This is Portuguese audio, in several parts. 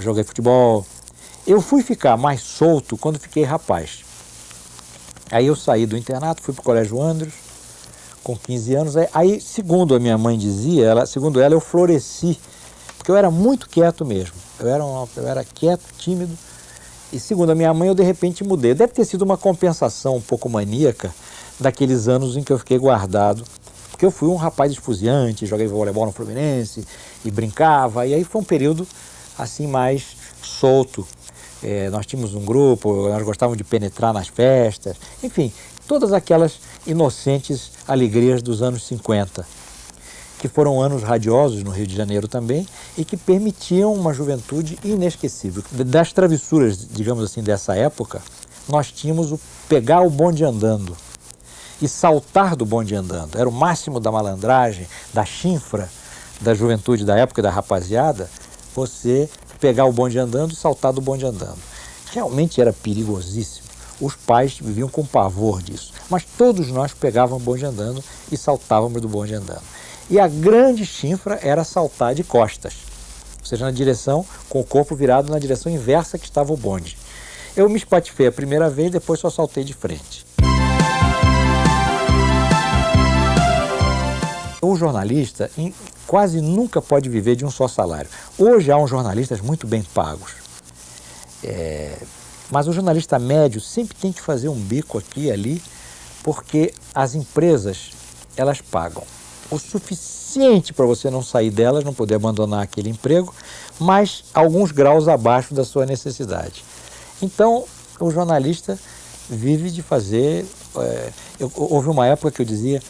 joguei futebol. Eu fui ficar mais solto quando fiquei rapaz. Aí eu saí do internato, fui para o Colégio Andros, com 15 anos. Aí, segundo a minha mãe dizia, segundo ela, eu floresci, porque eu era muito quieto mesmo. Eu era quieto, tímido. E segundo a minha mãe, eu de repente mudei. Deve ter sido uma compensação um pouco maníaca daqueles anos em que eu fiquei guardado. Porque eu fui um rapaz esfuziante, joguei voleibol no Fluminense e brincava. E aí foi um período assim mais solto. Nós tínhamos um grupo, nós gostávamos de penetrar nas festas. Enfim, todas aquelas inocentes alegrias dos anos 50, que foram anos radiosos no Rio de Janeiro também e que permitiam uma juventude inesquecível. Das travessuras, digamos assim, dessa época, nós tínhamos o pegar o bonde andando e saltar do bonde andando. Era o máximo da malandragem, da chinfra, da juventude da época, da rapaziada, você pegar o bonde andando e saltar do bonde andando. Realmente era perigosíssimo. Os pais viviam com pavor disso. Mas todos nós pegávamos o bonde andando e saltávamos do bonde andando. E a grande chinfra era saltar de costas, ou seja, na direção, com o corpo virado na direção inversa que estava o bonde. Eu me espatifei a primeira vez, depois só saltei de frente. O jornalista quase nunca pode viver de um só salário. Hoje há uns jornalistas muito bem pagos, mas o jornalista médio sempre tem que fazer um bico aqui e ali, porque as empresas, elas pagam o suficiente para você não sair delas, não poder abandonar aquele emprego, mas alguns graus abaixo da sua necessidade. Então, o jornalista vive de fazer... houve uma época que eu dizia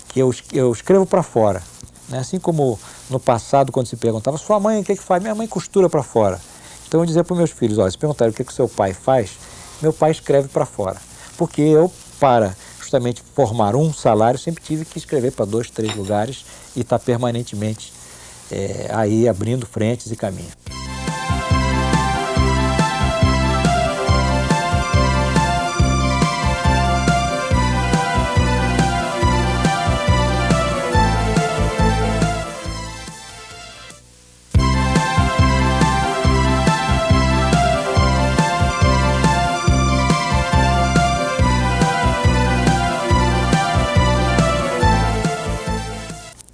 que eu escrevo para fora, né? Assim como no passado, quando se perguntava, sua mãe o que faz? Minha mãe costura para fora. Então eu dizia para os meus filhos, olha, se perguntarem o que o seu pai faz, meu pai escreve para fora. Porque eu, para justamente formar um salário, sempre tive que escrever para 2, 3 lugares e estar permanentemente aí abrindo frentes e caminhos.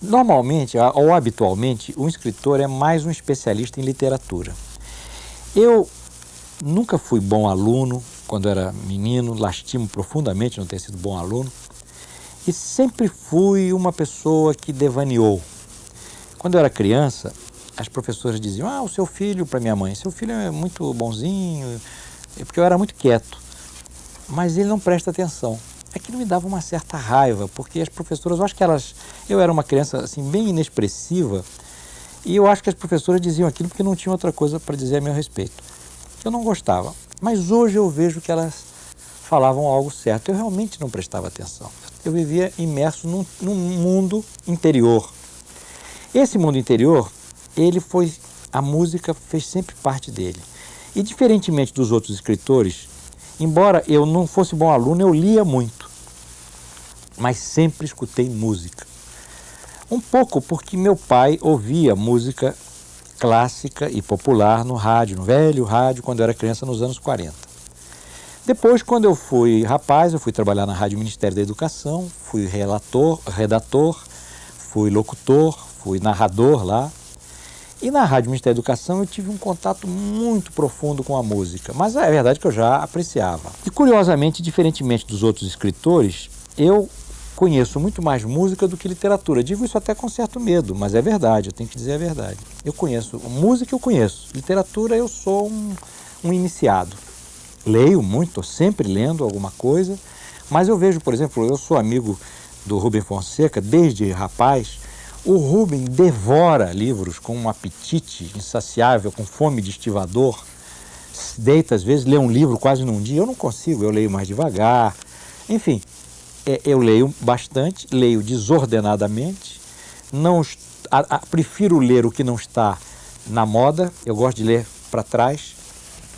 Normalmente, ou habitualmente, o escritor é mais um especialista em literatura. Eu nunca fui bom aluno, quando era menino, lastimo profundamente não ter sido bom aluno, e sempre fui uma pessoa que devaneou. Quando eu era criança, as professoras diziam, o seu filho, para minha mãe, seu filho é muito bonzinho, porque eu era muito quieto, mas ele não presta atenção. Aquilo me dava uma certa raiva, porque as professoras, eu acho que eu era uma criança assim, bem inexpressiva, e eu acho que as professoras diziam aquilo porque não tinham outra coisa para dizer a meu respeito. Eu não gostava, mas hoje eu vejo que elas falavam algo certo. Eu realmente não prestava atenção. Eu vivia imerso num mundo interior. Esse mundo interior, a música fez sempre parte dele. E diferentemente dos outros escritores, embora eu não fosse bom aluno, eu lia muito, mas sempre escutei música. Um pouco porque meu pai ouvia música clássica e popular no rádio, no velho rádio, quando eu era criança, nos anos 40. Depois, quando eu fui rapaz, eu fui trabalhar na Rádio Ministério da Educação, fui redator, fui locutor, fui narrador lá. E na Rádio Ministério da Educação eu tive um contato muito profundo com a música, mas é verdade que eu já apreciava. E curiosamente, diferentemente dos outros escritores, eu conheço muito mais música do que literatura. Digo isso até com certo medo, mas é verdade, eu tenho que dizer a verdade. Eu conheço música, eu conheço. Literatura, eu sou um iniciado. Leio muito, estou sempre lendo alguma coisa, mas eu vejo, por exemplo, eu sou amigo do Rubem Fonseca desde rapaz. O Rubem devora livros com um apetite insaciável, com fome de estivador. Deita, às vezes, lê um livro quase num dia. Eu não consigo, eu leio mais devagar. Enfim, eu leio bastante, leio desordenadamente. Prefiro ler o que não está na moda. Eu gosto de ler para trás.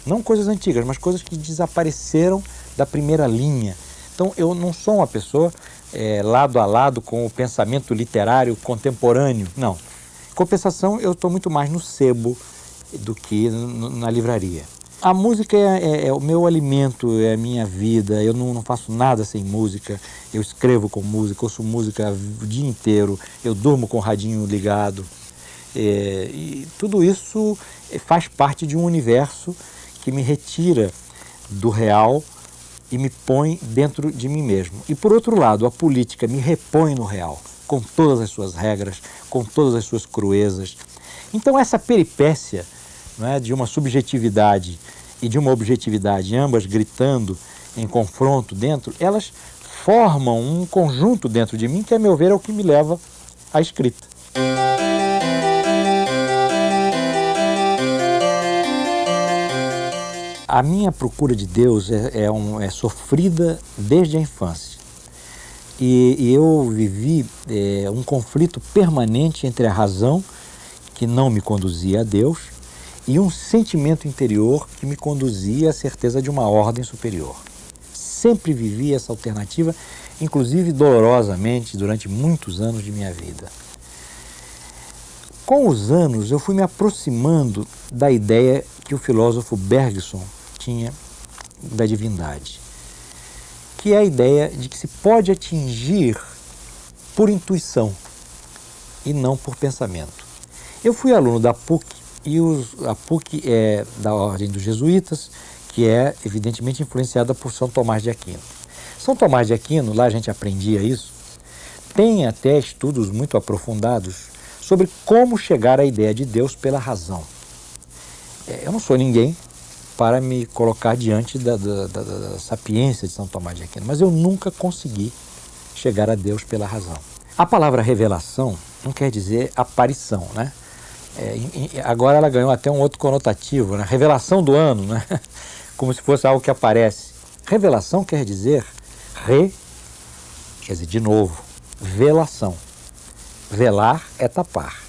Não coisas antigas, mas coisas que desapareceram da primeira linha. Então, eu não sou uma pessoa lado a lado com o pensamento literário contemporâneo, não. Em compensação, eu estou muito mais no sebo, do que na livraria. A música é o meu alimento, é a minha vida. Eu não faço nada sem música. Eu escrevo com música, ouço música o dia inteiro. Eu durmo com o radinho ligado. E tudo isso faz parte de um universo que me retira do real e me põe dentro de mim mesmo. E por outro lado, a política me repõe no real, com todas as suas regras, com todas as suas cruezas. Então essa peripécia, não é, de uma subjetividade e de uma objetividade, ambas gritando em confronto dentro, elas formam um conjunto dentro de mim que, a meu ver, é o que me leva à escrita. A minha procura de Deus é sofrida desde a infância. E eu vivi um conflito permanente entre a razão, que não me conduzia a Deus, e um sentimento interior que me conduzia à certeza de uma ordem superior. Sempre vivi essa alternativa, inclusive dolorosamente, durante muitos anos de minha vida. Com os anos, eu fui me aproximando da ideia que o filósofo Bergson tinha da divindade, que é a ideia de que se pode atingir por intuição e não por pensamento. Eu fui aluno da PUC, e a PUC é da ordem dos jesuítas, que é evidentemente influenciada por São Tomás de Aquino. São Tomás de Aquino, lá a gente aprendia isso, tem até estudos muito aprofundados sobre como chegar à ideia de Deus pela razão. Eu não sou ninguém para me colocar diante da sapiência de São Tomás de Aquino, mas eu nunca consegui chegar a Deus pela razão. A palavra revelação não quer dizer aparição, né? Agora ela ganhou até um outro conotativo, né? Revelação do ano, né? Como se fosse algo que aparece. Revelação quer dizer quer dizer de novo, velação. Velar é tapar.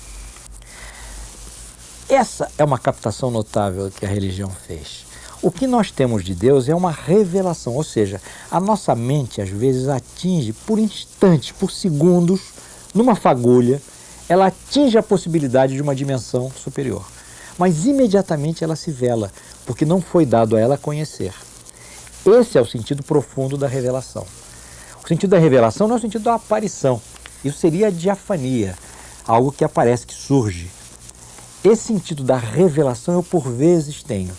Essa é uma captação notável que a religião fez. O que nós temos de Deus é uma revelação, ou seja, a nossa mente às vezes atinge por instantes, por segundos, numa fagulha, ela atinge a possibilidade de uma dimensão superior. Mas imediatamente ela se vela, porque não foi dado a ela conhecer. Esse é o sentido profundo da revelação. O sentido da revelação não é o sentido da aparição. Isso seria a diafania, algo que aparece, que surge. Esse sentido da revelação eu por vezes tenho.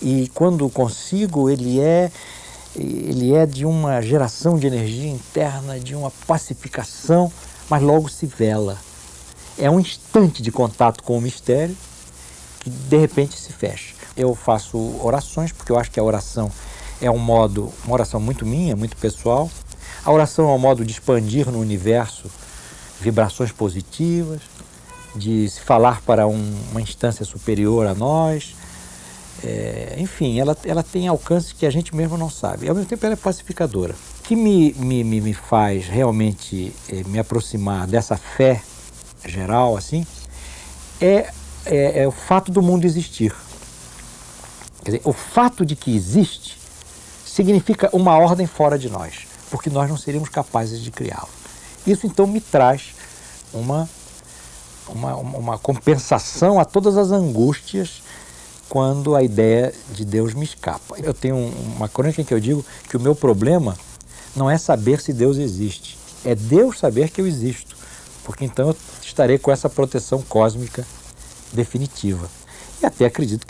E quando consigo, ele é de uma geração de energia interna, de uma pacificação, mas logo se vela. É um instante de contato com o mistério que de repente se fecha. Eu faço orações porque eu acho que a oração é uma oração muito minha, muito pessoal. A oração é um modo de expandir no universo vibrações positivas, de se falar para uma instância superior a nós. Enfim, ela tem alcance que a gente mesmo não sabe. Ao mesmo tempo ela é pacificadora. O que me faz realmente me aproximar dessa fé geral assim, é o fato do mundo existir. Quer dizer, o fato de que existe significa uma ordem fora de nós, porque nós não seríamos capazes de criá-lo. Isso então me traz uma compensação a todas as angústias quando a ideia de Deus me escapa. Eu tenho uma crônica em que eu digo que o meu problema não é saber se Deus existe, é Deus saber que eu existo, porque então eu estarei com essa proteção cósmica definitiva. E até acredito que